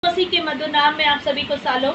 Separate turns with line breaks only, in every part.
मसीह के मधुर नाम में आप सभी को सालों।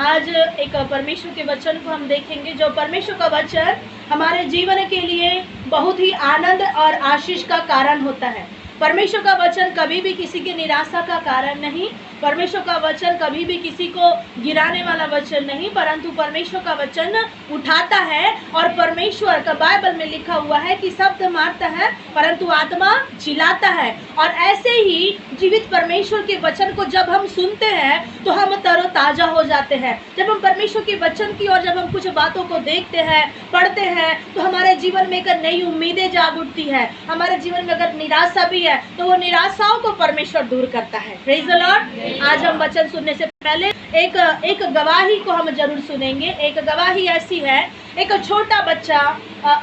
आज एक परमेश्वर के वचन को हम देखेंगे, जो परमेश्वर का वचन हमारे जीवन के लिए बहुत ही आनंद और आशीष का कारण होता है। परमेश्वर का वचन कभी भी किसी की निराशा का कारण नहीं, परमेश्वर का वचन कभी भी किसी को गिराने वाला वचन नहीं, परंतु परमेश्वर का वचन उठाता है। और परमेश्वर का बाइबल में लिखा हुआ है कि शब्द मारता है परंतु आत्मा जिलाता है। और ऐसे ही जीवित परमेश्वर के वचन को जब हम सुनते हैं तो हम तरोताजा हो जाते हैं। जब हम परमेश्वर के वचन की और जब हम कुछ बातों को देखते हैं, पढ़ते हैं, तो हमारे जीवन में एक नई उम्मीदें जाग उठती है। हमारे जीवन में अगर निराशा भी है तो वो निराशाओं को परमेश्वर दूर करता है। Praise the Lord. आज हम वचन सुनने से पहले एक गवाही को हम जरूर सुनेंगे। एक गवाही ऐसी है, एक छोटा बच्चा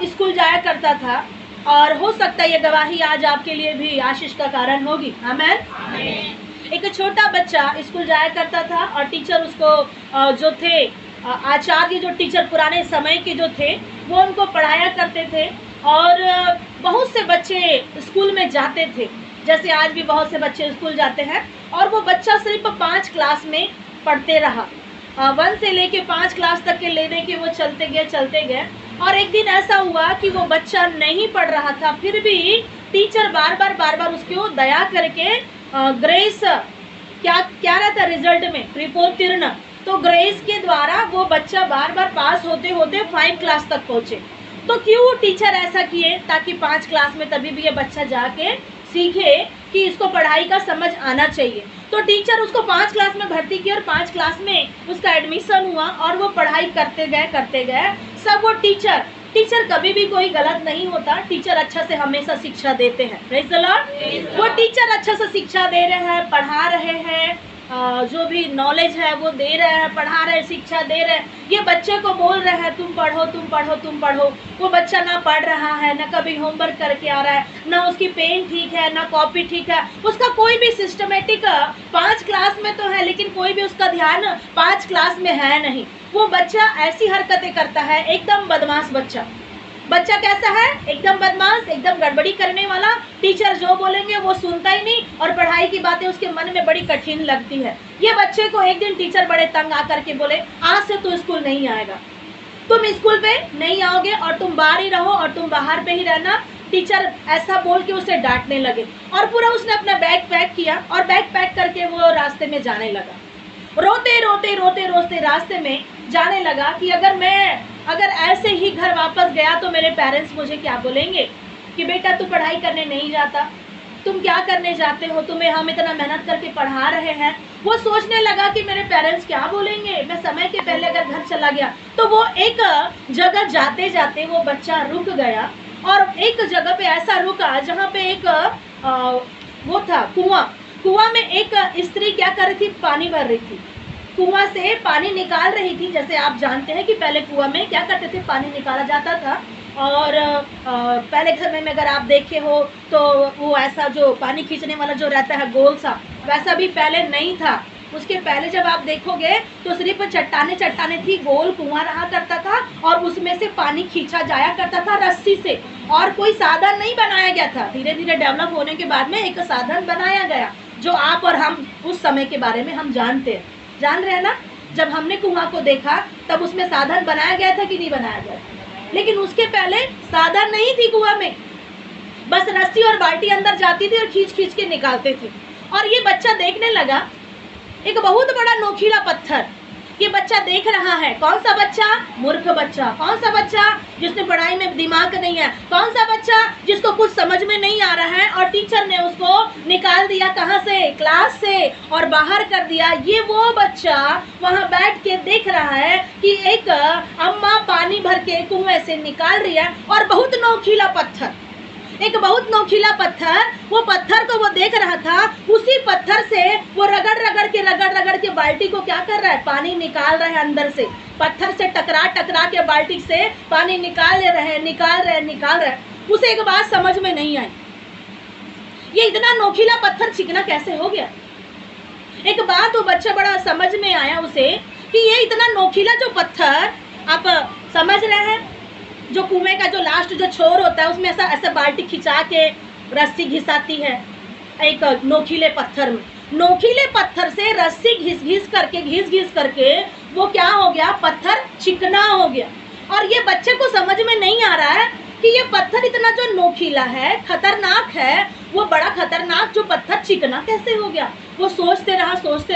स्कूल जाया करता था और हो सकता है ये गवाही आज आपके लिए भी आशीष का कारण होगी। आमीन। एक छोटा बच्चा स्कूल जाया करता था और टीचर उसको जो थे आचार्य, जो टीचर पुराने समय के जो थे, वो उनको पढ़ाया करते थे। और बहुत से बच्चे स्कूल में जाते थे, जैसे आज भी बहुत से बच्चे स्कूल जाते हैं। और वो बच्चा सिर्फ 5 क्लास में पढ़ते रहा, 1 से लेके 5 क्लास तक के लेने के वो चलते गए। और एक दिन ऐसा हुआ कि वो बच्चा नहीं पढ़ रहा था, फिर भी टीचर बार बार उसको दया करके ग्रेस क्या रहता रिजल्ट में त्रिपोत्तीर्ण, तो ग्रेस के द्वारा वो बच्चा बार पास होते 5 क्लास तक पहुँचे। तो क्यों टीचर ऐसा किए? ताकि 5 क्लास में तभी भी ये बच्चा जाके सीखे कि इसको पढ़ाई का समझ आना चाहिए। तो टीचर उसको 5 क्लास में भर्ती किया और 5 क्लास में उसका एडमिशन हुआ और वो पढ़ाई करते गए सब। वो टीचर कभी भी कोई गलत नहीं होता, टीचर अच्छा से हमेशा शिक्षा देते हैं। Praise the Lord. वो टीचर अच्छा से शिक्षा दे रहे हैं, पढ़ा रहे हैं, जो भी नॉलेज है वो दे रहे हैं, पढ़ा रहे हैं, शिक्षा दे रहे हैं। ये बच्चे को बोल रहे हैं तुम पढ़ो। वो बच्चा ना पढ़ रहा है, ना कभी होमवर्क करके आ रहा है, ना उसकी पेन ठीक है, ना कॉपी ठीक है, उसका कोई भी सिस्टमेटिक 5 क्लास में तो है लेकिन कोई भी उसका ध्यान 5 क्लास में है नहीं। वो बच्चा ऐसी हरकतें करता है, एकदम बदमाश बच्चा कैसा है? एकदम बदमाश, एकदम गड़बड़ी करने वाला। टीचर जो बोलेंगे वो सुनता ही नहीं और पढ़ाई की बातें उसके मन में बड़ी कठिन लगती है। ये बच्चे को एक दिन टीचर बड़े तंग आकर के बोले, आज से तू स्कूल नहीं आएगा, तुम स्कूल पे नहीं आओगे और तुम बाहर ही रहो और तुम बाहर पे ही रहना। टीचर ऐसा बोल के उसे डांटने लगे और पूरा उसने अपना बैग पैक किया और बैग पैक करके वो रास्ते में जाने लगा। रोते रास्ते में जाने लगा कि अगर ऐसे ही घर वापस गया तो मेरे पेरेंट्स मुझे क्या बोलेंगे कि बेटा तू पढ़ाई करने नहीं जाता, तुम क्या करने जाते हो, तुम्हें हम इतना मेहनत करके पढ़ा रहे हैं। वो सोचने लगा कि मेरे पेरेंट्स क्या बोलेंगे, मैं समय के पहले अगर घर चला गया। तो वो एक जगह जाते जाते वो बच्चा रुक गया और एक जगह पे ऐसा रुका जहाँ पे एक वो था कुआं में एक स्त्री क्या कर रही थी, पानी भर रही थी, कुआं से पानी निकाल रही थी। जैसे आप जानते हैं कि पहले कुआं में क्या करते थे, पानी निकाला जाता था। और पहले समय में अगर आप देखे हो तो वो ऐसा जो पानी खींचने वाला जो रहता है गोल सा, वैसा भी पहले नहीं था। उसके पहले जब आप देखोगे तो सिर्फ चट्टाने थी, गोल कुआं रहा करता था और उसमें से पानी खींचा जाया करता था रस्सी से, और कोई साधन नहीं बनाया गया था। धीरे धीरे डेवलप होने के बाद में एक साधन बनाया गया जो आप और हम उस समय के बारे में हम जान रहे हैं ना। जब हमने कुआं को देखा तब उसमें साधन बनाया गया था कि नहीं बनाया गया था, लेकिन उसके पहले साधन नहीं थी कुआं में, बस रस्सी और बाल्टी अंदर जाती थी और खींच के निकालते थे। और ये बच्चा देखने लगा एक बहुत बड़ा नोकीला पत्थर। ये बच्चा देख रहा है, कौन सा बच्चा? मूर्ख बच्चा। कौन सा बच्चा? जिसने पढ़ाई में दिमाग नहीं है। कौन सा बच्चा? जिसको कुछ समझ में नहीं आ रहा है और टीचर ने उसको निकाल दिया, कहाँ से? क्लास से, और बाहर कर दिया। ये वो बच्चा वहाँ बैठ के देख रहा है कि एक अम्मा पानी भर के कुएं से निकाल रही है और बहुत नोकीला पत्थर, एक बहुत नोकीला पत्थर, वो पत्थर को वो देख रहा था। उसी पत्थर से वो रगड़ के बाल्टी को क्या कर रहा है, पानी निकाल रहा है अंदर से। पत्थर से टकरा के बाल्टी से पानी निकाल रहे। उसे एक बात समझ में नहीं आई, ये इतना नोकीला पत्थर चिकना कैसे हो गया। एक बात वो बच्चा बड़ा समझ में आया उसे कि ये इतना नोकीला जो पत्थर, आप समझ रहे हैं, जो कुएं का जो लास्ट जो छोर होता है उसमें ऐसा बाल्टी खिंचा के रस्सी घिसाती है एक नोकीले पत्थर में, नोकीले पत्थर से रस्सी घिस घिस करके वो क्या हो गया, पत्थर चिकना हो गया। और ये बच्चे को समझ में नहीं आ रहा है कि ये पत्थर इतना जो नोकीला है, खतरनाक है, वो बड़ा खतरनाक जो पत्थर चिकना कैसे हो गया। वो सोचते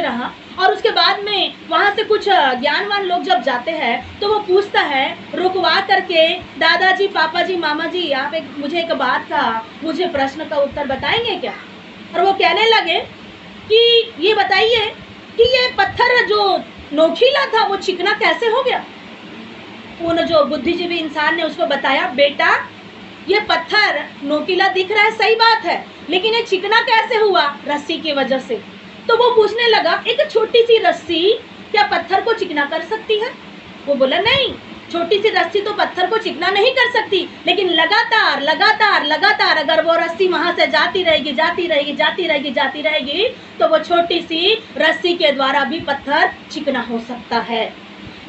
रहा और उसके बाद में वहाँ से कुछ ज्ञानवान लोग जब जाते हैं तो वो पूछता है रुकवा करके, दादाजी, पापा जी, मामा जी, आप मुझे एक बात का, मुझे प्रश्न का उत्तर बताएंगे क्या। और वो कहने लगे कि ये बताइए कि ये पत्थर जो नोकीला था वो चिकना कैसे हो गया। उन जो बुद्धिजीवी इंसान ने उसको बताया, बेटा ये पत्थर नोकीला दिख रहा है, सही बात है, लेकिन ये चिकना कैसे हुआ, रस्सी की वजह से। तो वो पूछने लगा, एक छोटी सी रस्सी क्या पत्थर को चिकना कर सकती है। वो बोला नहीं, छोटी सी रस्सी तो पत्थर को चिकना नहीं कर सकती, लेकिन लगातार लगातार लगातार अगर वो रस्सी वहां से जाती रहेगी तो वो छोटी सी रस्सी के द्वारा भी पत्थर चिकना हो सकता है।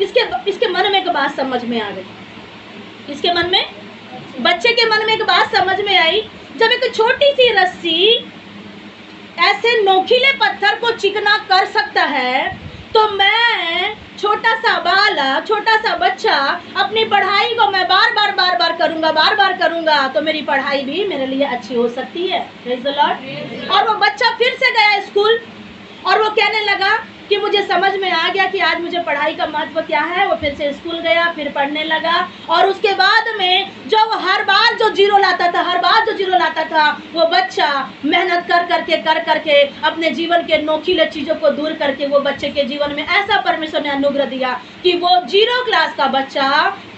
इसके मन में एक बात समझ में आ गई। इसके मन में, बच्चे के मन में एक बात समझ में आई, जब एक छोटी सी रस्सी ऐसे नोकीले पत्थर को चिकना कर सकता है, तो मैं छोटा सा बालक, छोटा सा बच्चा, अपनी पढ़ाई को मैं बार बार करूंगा तो मेरी पढ़ाई भी मेरे लिए अच्छी हो सकती है। Praise the Lord. और वो बच्चा फिर से गया स्कूल और वो कहने लगा कि मुझे समझ में आ गया कि आज मुझे पढ़ाई का महत्व क्या है। वो फिर से स्कूल गया, फिर पढ़ने लगा और उसके बाद में जो हर बार जो जीरो लाता था वो बच्चा मेहनत कर करके अपने जीवन के नोकीले चीज़ों को दूर करके वो बच्चे के जीवन में ऐसा परमेश्वर ने अनुग्रह दिया कि वो 0 क्लास का बच्चा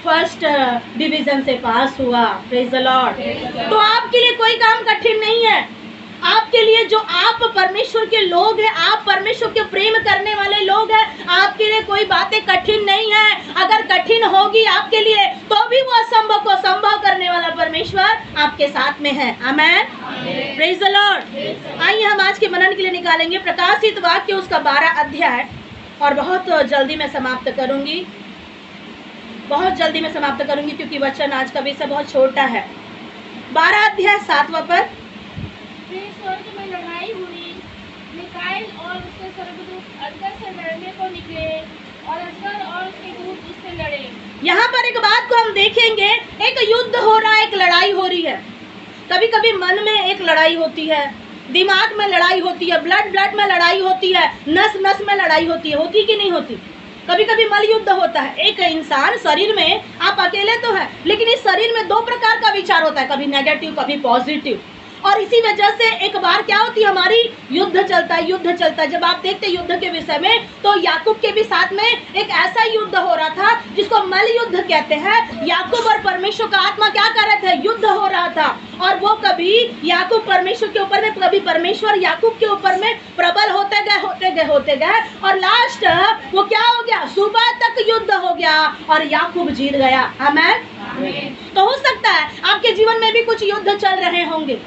फर्स्ट डिवीजन से पास हुआ। Praise the Lord. तो आपके लिए कोई काम कठिन नहीं है। आपके लिए जो आप परमेश्वर के लोग हैं, आप परमेश्वर के प्रेम करने वाले लोग हैं, आपके लिए कोई बातें कठिन नहीं है। अगर कठिन होगी आपके लिए तो भी वो असंभव को संभव करने वाला परमेश्वर आपके साथ में है। आमेन, प्रेज़ द लॉर्ड। आइए हम आज के मनन के लिए निकालेंगे प्रकाशित वाक्य उसका 12 अध्याय और बहुत जल्दी मैं समाप्त करूंगी क्योंकि वचन आज का विषय बहुत छोटा है। 12 अध्याय 7वां पद।
स्वर्ग में लड़ाई हुई, मिकाएल और उसके स्वर्गदूत अजगर से लड़ने को निकले और अजगर और उसके दूत उससे लड़े।
यहाँ पर एक बात को हम देखेंगे, एक युद्ध हो रहा है, एक लड़ाई हो रही है। कभी कभी मन में एक लड़ाई होती है, दिमाग में लड़ाई होती है, ब्लड में लड़ाई होती है, नस में लड़ाई होती कि नहीं होती। कभी कभी मल युद्ध होता है। एक इंसान शरीर में, आप अकेले तो है, लेकिन इस शरीर में 2 प्रकार का विचार होता है, कभी नेगेटिव कभी पॉजिटिव। और इसी वजह से एक बार क्या होती है, हमारी युद्ध चलता है। जब आप देखते हैं युद्ध के विषय में, तो याकूब के भी साथ में एक ऐसा युद्ध हो रहा था जिसको मल युद्ध कहते हैं। याकूब और परमेश्वर का आत्मा क्या कर रहे थे, युद्ध हो रहा था। और वो कभी याकूब परमेश्वर के ऊपर में, कभी परमेश्वर याकूब के ऊपर में प्रबल होते गए और लास्ट वो क्या हो गया, सुबह तक युद्ध हो गया और याकूब जीत गया। आमेन। तो हो सकता है आपके जीवन में भी कुछ युद्ध चल रहे होंगे।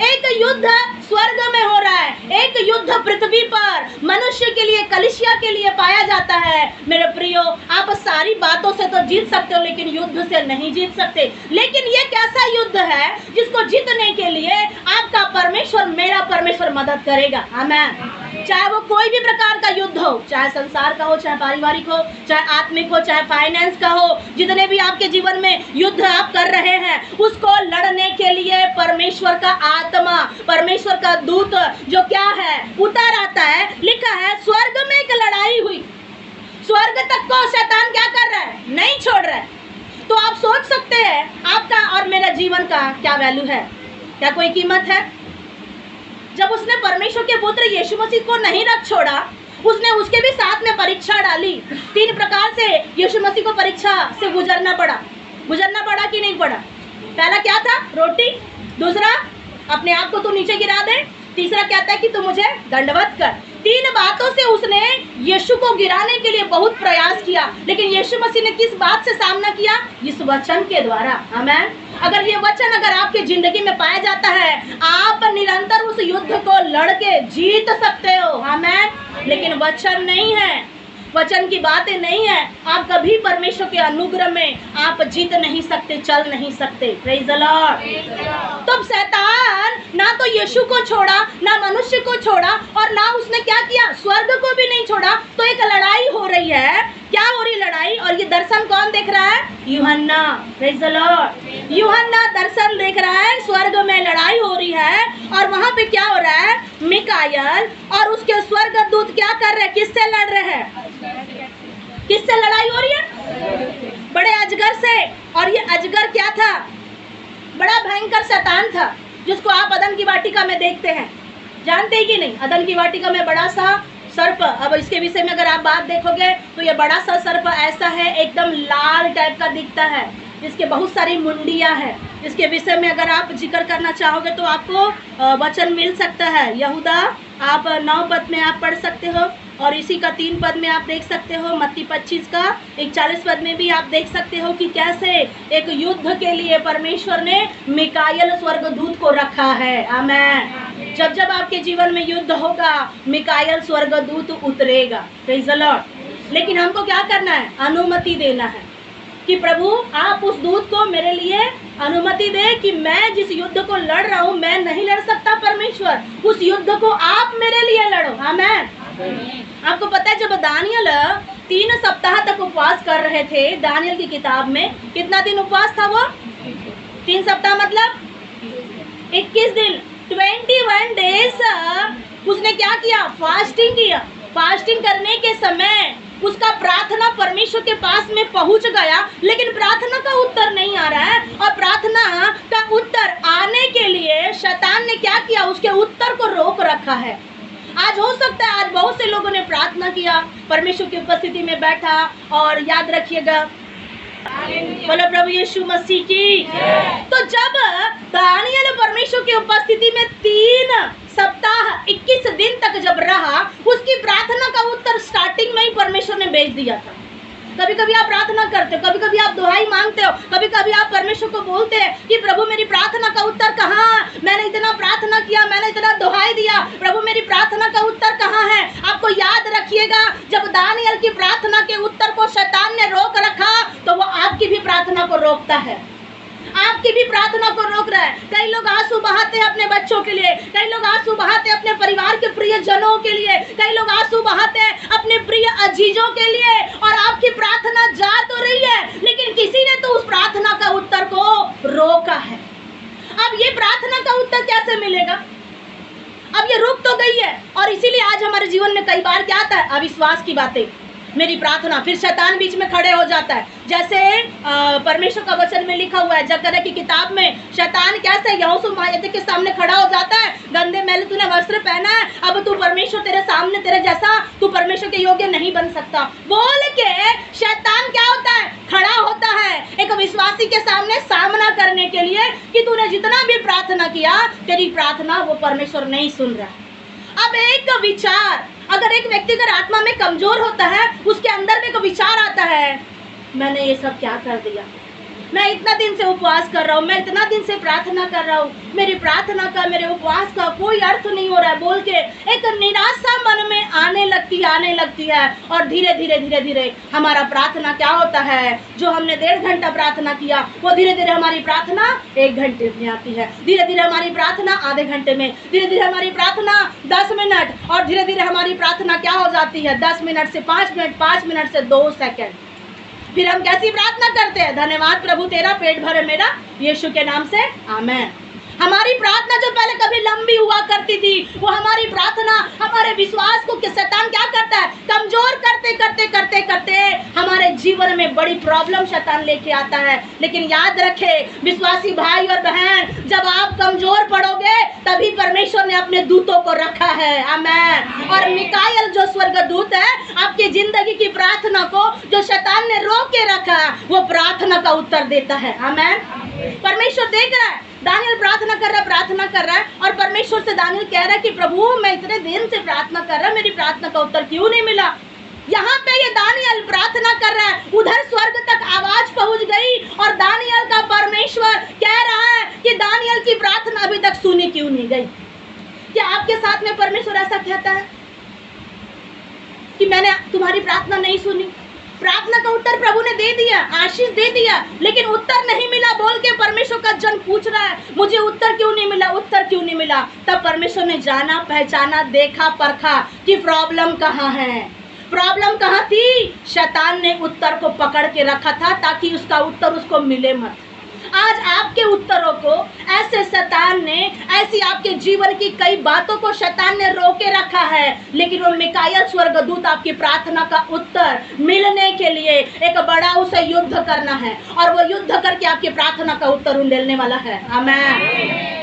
एक युद्ध स्वर्ग में हो रहा है, एक युद्ध पृथ्वी पर मनुष्य के लिए, कलीसिया के लिए पाया जाता है। मेरे प्रियो, आप सारी बातों से तो जीत सकते हो लेकिन युद्ध से नहीं जीत सकते। लेकिन ये कैसा युद्ध है जिसको जीतने के लिए आपका परमेश्वर, मेरा परमेश्वर मदद करेगा। आमेन। चाहे वो कोई भी प्रकार का युद्ध हो, चाहे संसार का हो, चाहे पारिवारिक हो, चाहे आत्मिक हो, चाहे फाइनेंस का हो, जितने भी आपके जीवन में युद्ध आप कर रहे हैं, उसको लड़ने के लिए परमेश्वर का आत्मा, परमेश्वर का दूत जो क्या है उतर आता है। लिखा है स्वर्ग में एक लड़ाई हुई। स्वर्ग तक को शैतान क्या कर रहा है, नहीं छोड़ रहा है। तो आप सोच सकते हैं आपका और मेरा जीवन का क्या वैल्यू है, क्या कोई कीमत है। जब उसने परमेश्वर के पुत्र यीशु मसीह को नहीं रख छोड़ा, उसने उसके भी साथ में परीक्षा डाली। 3 प्रकार से यीशु मसीह को परीक्षा से गुजरना पड़ा कि नहीं पड़ा। पहला क्या था, रोटी। दूसरा, अपने आप को तू नीचे गिरा दे। तीसरा कहता है कि तू मुझे दंडवत कर। 3 बातों से उसने यीशु को गिराने के लिए बहुत प्रयास किया, लेकिन यीशु मसीह ने किस बात से सामना किया, इस वचन के द्वारा। आमेन। अगर ये वचन अगर आपके जिंदगी में पाया जाता है, आप निरंतर उस युद्ध को लड़ के जीत सकते हो। आमेन। लेकिन वचन नहीं है, वचन की बातें नहीं है, आप कभी परमेश्वर के अनुग्रह में आप जीत नहीं सकते, चल नहीं सकते। Praise the Lord. तो शैतान ना तो यीशु को छोड़ा, ना मनुष्य को छोड़ा, और ना उसने क्या किया, स्वर्ग को भी नहीं छोड़ा। तो एक लड़ाई हो रही है। क्या हो रही लड़ाई? और ये दर्शन कौन देख रहा है? यूहन्ना। Praise the Lord. यूहन्ना दर्शन देख रहा है, स्वर्ग में लड़ाई हो रही है। और वहां पे क्या हो रहा है? मिकायल और उसके स्वर्ग दूत क्या कर रहे हैं? किससे लड़ रहे हैं? किससे लड़ाई हो रही है? बड़े अजगर से। और ये अजगर क्या था? बड़ा भयंकर शैतान था, जिसको आप अदन की वाटिका में देखते हैं। जानते हैं कि नहीं? अदन की वाटिका में बड़ा सा सर्प, अब इसके विषय में अगर आप बात देखोगे तो ये बड़ा सा सर्प ऐसा है, एकदम लाल टाइप का दिखता है, इसके बहुत सारी मुंडियां हैं। इसके विषय में अगर आप जिक्र करना चाहोगे तो आपको वचन मिल सकता है। यहूदा आप 9 पद में आप पढ़ सकते हो, और इसी का 3 पद में आप देख सकते हो। मत्ती 25 का 41 पद में भी आप देख सकते हो कि कैसे एक युद्ध के लिए परमेश्वर ने मिकायल स्वर्गदूत को रखा है। आमेन। जब जब आपके जीवन में युद्ध होगा, मिकायल स्वर्गदूत उतरेगा। Praise the Lord. लेकिन हमको क्या करना है? अनुमति देना है कि प्रभु आप उस दूत को मेरे लिए अनुमति दे कि मैं जिस युद्ध को लड़ रहा हूँ, मैं नहीं लड़ सकता परमेश्वर, उस युद्ध को आप मेरे लिए लड़ो। आमेन। आपको पता है, जब दानियल 3 सप्ताह तक उपवास कर रहे थे, दानियल की किताब में कितना दिन उपवास था वो? 3 सप्ताह मतलब 21 दिन, 21 डेज उसने क्या किया? फास्टिंग किया। फास्टिंग करने के समय उसका प्रार्थना परमेश्वर के पास में पहुंच गया, लेकिन प्रार्थना का उत्तर नहीं आ रहा है। और प्रार्थना का उत्तर आने के लिए शैतान ने क्या किया? उसके उत्तर को रोक रखा है। आज हो सकता है आज बहुत से लोगों ने प्रार्थना किया, परमेश्वर की उपस्थिति में बैठा, और याद रखिएगा, बोलो प्रभु यीशु मसीह की। तो जब दानियल परमेश्वर की उपस्थिति में 3 सप्ताह 21 दिन तक जब रहा, उसकी प्रार्थना का उत्तर स्टार्टिंग में ही परमेश्वर ने भेज दिया था। कभी कभी आप प्रार्थना करते हो, कभी कभी आप दुहाई मांगते हो, कभी कभी आप परमेश्वर को बोलते हैं कि प्रभु मेरी प्रार्थना का उत्तर कहाँ? मैंने इतना प्रार्थना किया, मैंने इतना दुहाई दिया, प्रभु मेरी प्रार्थना का उत्तर कहाँ है? आपको याद रखिएगा, जब दानियल की प्रार्थना के उत्तर को शैतान ने रोक रखा, तो वो आपकी भी प्रार्थना को रोकता है, आपकी भी प्रार्थना को रोक रहा है। कई लोग आंसू बहाते हैं अपने बच्चों के लिए, कई लोग आंसू बहाते हैं अपने परिवार के प्रिय जनों के लिए, कई लोग आंसू बहाते हैं अपने प्रिय अजीजों के लिए, और आपकी प्रार्थना जा तो रही है, लेकिन किसी ने तो उस प्रार्थना का उत्तर को रोका है। अब ये प्रार्थना का उत्तर कैसे मिलेगा? अब ये रुक तो गई है, और इसीलिए आज हमारे जीवन में कई बार क्या आता है? अविश्वास की बातें, मेरी प्रार्थना, फिर शैतान बीच में खड़े हो जाता है। जैसे परमेश्वर का वचन में लिखा हुआ है, जकरिया की किताब में, शैतान कैसे यहोशू महायाजक के सामने खड़ा हो जाता है, गंदे मैले तूने वस्त्र पहना है, अब तू परमेश्वर तेरे सामने, तेरे जैसा तू परमेश्वर के योग्य नहीं बन सकता, बोल के शैतान क्या होता है? खड़ा होता है एक विश्वासी के सामने सामना करने के लिए कि तूने जितना भी प्रार्थना किया, तेरी प्रार्थना वो परमेश्वर नहीं सुन रहा। अब एक विचार, अगर एक व्यक्ति अगर आत्मा में कमजोर होता है, उसके अंदर में एक विचार आता है, मैंने ये सब क्या कर दिया, मैं इतना दिन से उपवास कर रहा हूँ, मैं इतना दिन से प्रार्थना कर रहा हूँ, मेरी प्रार्थना का, मेरे उपवास का कोई अर्थ नहीं हो रहा है, बोल के एक निराशा मन में आने लगती है। और धीरे धीरे हमारा प्रार्थना क्या होता है? जो हमने 1.5 घंटा प्रार्थना किया, वो धीरे धीरे हमारी प्रार्थना 1 घंटे में आती है, धीरे धीरे हमारी प्रार्थना आधे घंटे में, धीरे धीरे हमारी प्रार्थना 10 मिनट, और धीरे धीरे हमारी प्रार्थना क्या हो जाती है? 10 मिनट से 5 मिनट, 5 मिनट से 2 सेकंड। फिर हम कैसी प्रार्थना करते हैं? धन्यवाद प्रभु तेरा, पेट भरे मेरा, यीशु के नाम से, आमेन। हमारी प्रार्थना जो पहले कभी लंबी हुआ करती थी, वो हमारी प्रार्थना, हमारे विश्वास को शैतान क्या करता है? कमजोर करते हमारे जीवन में बड़ी प्रॉब्लम शैतान लेके आता है। लेकिन याद रखे विश्वासी भाई और बहन, जब आप कमजोर पड़ोगे, तभी परमेश्वर ने अपने दूतों को रखा है, आमेन। और मिकायल जो स्वर्गदूत है, आपकी जिंदगी की प्रार्थना को जो शैतान ने रोक के रखा, वो प्रार्थना का उत्तर देता है, आमेन। परमेश्वर देख रहा है, दानियल प्रार्थना कर रहा है, और परमेश्वर से दानियल कह रहा है कि प्रभु मैं इतने दिन से प्रार्थना कर रहा हूं, मेरी प्रार्थना का उत्तर क्यों नहीं मिला? यहाँ पे ये दानियल प्रार्थना कर रहा है, उधर स्वर्ग तक आवाज पहुंच गई, और दानियल का परमेश्वर कह रहा है कि दानियल की प्रार्थना अभी तक सुनी क्यों नहीं गई? क्या आपके साथ में परमेश्वर ऐसा कहता है? कि मैंने तुम्हारी प्रार्थना नहीं सुनी। प्रार्थना का उत्तर प्रभु ने दे दिया, आशीष दे दिया, लेकिन उत्तर नहीं मिला बोल के परमेश्वर का जन पूछ रहा है, मुझे उत्तर क्यों नहीं मिला, उत्तर क्यों नहीं मिला। तब परमेश्वर ने जाना, पहचाना, देखा, परखा कि प्रॉब्लम कहाँ है। प्रॉब्लम कहाँ थी? शैतान ने उत्तर को पकड़ के रखा था ताकि उसका उत्तर उसको मिले मत। आज आपके उत्तरों को ऐसे शैतान ने, ऐसी आपके जीवन की कई बातों को शैतान ने रोके रखा है, लेकिन वो मिकाएल स्वर्गदूत आपकी प्रार्थना का उत्तर मिलने के लिए एक बड़ा उसे युद्ध करना है, और वो युद्ध करके आपकी प्रार्थना का उत्तर लेने वाला है। आमेन,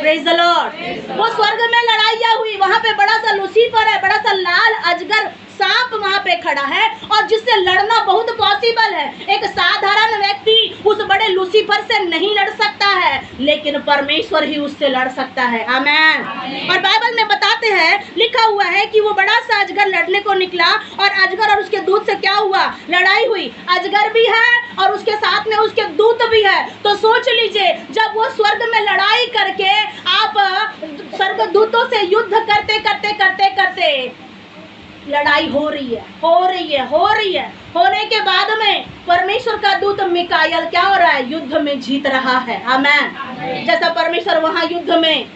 प्रेज द लॉर्ड। वो स्वर्ग में लड़ाइयाँ हुई, वहां पे बड़ा सा लूसीफर है, बड़ा सा लाल अजगर सांप वहां पे खड़ा है, और जिससे लड़ना बहुत पॉसिबल है। एक साधारण व्यक्ति उस बड़े लूसीफर से नहीं लड़ सकता है, लेकिन परमेश्वर ही उससे लड़ सकता है। आमेन। और बाइबल में बताते हैं, लिखा हुआ है कि वो बड़ा सा अजगर लड़ने को निकला, और अजगर और उसके दूत से क्या हुआ? लड़ाई हुई। अजगर भी है और उसके साथ में उसके दूत भी है। तो सोच लीजिए, जब वो स्वर्ग में लड़ाई करके आप स्वर्गदूतों से युद्ध करते करते करते करते लड़ाई हो रही है, होने के बाद में परमेश्वर का दूत मिकाएल क्या हो रहा है? युद्ध में जीत रहा है। आमेन। जैसा परमेश्वर वहां युद्ध में